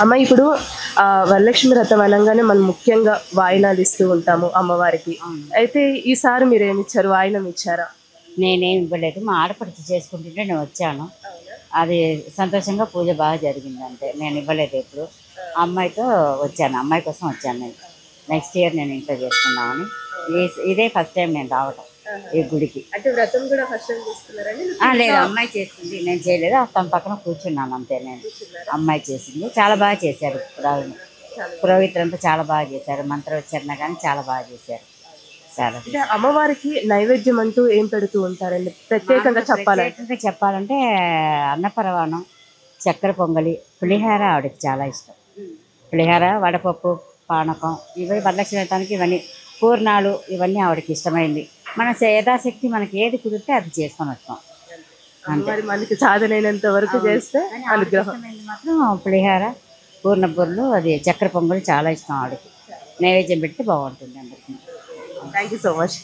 అమ్మ ఇప్పుడు వరలక్ష్మి వ్రతం అనగానే మనం ముఖ్యంగా వాయినాలు ఇస్తూ ఉంటాము అమ్మవారికి. అయితే ఈసారి మీరేమిచ్చారు? వాయినం ఇచ్చారా? నేనేం ఇవ్వలేదు. మా ఆడపడుచు చేసుకుంటుంటే నేను వచ్చాను. అది సంతోషంగా పూజ బాగా జరిగింది అంతే. నేను ఇవ్వలేదు ఎప్పుడు. అమ్మాయితో వచ్చాను. అమ్మాయి కోసం వచ్చాను నేను. నెక్స్ట్ ఇయర్ నేను ఇంట్లో చేసుకుందామని. ఇదే ఫస్ట్ టైం నేను రావటం ఈ గుడికి. అంటే వ్రతం కూడా ఫస్ట్ టైం చేస్తున్నారండి? లేదు, అమ్మాయి చేసింది, నేను చేయలేదు. తన పక్కన కూర్చున్నాను అంతే. నేను అమ్మాయి చేసింది. చాలా బాగా చేశారు. పురోహితులంతా చాలా బాగా చేశారు. మంత్రోచ్చరణ కానీ చాలా బాగా చేశారు. చాలా అంటే అమ్మవారికి నైవేద్యం అంటూ ఏం పెడుతూ ఉంటారండి ప్రత్యేకంగా చెప్పాలంటే అన్నపరవాణం, చక్కెర పొంగలి, పులిహార ఆవిడకి చాలా ఇష్టం. పులిహార, వడపప్పు, పానకం, ఇవి వరలక్ష్మి వ్రతానికి ఇవన్నీ పూర్ణాలు, ఇవన్నీ ఆవిడకి ఇష్టమైంది. మన యథాశక్తి మనకి ఏది కుదిరితే అది చేసుకొని వస్తాం. మనకి సాధనైనంత వరకు చేస్తే అనుగ్రహం. మాత్రం పులిహార, పూర్ణ బుర్రలు, అది చక్కెర పొంగలి చాలా ఇష్టం ఆవిడకి. నైవేద్యం పెడితే బాగుంటుంది అందరికీ. Thank you so much.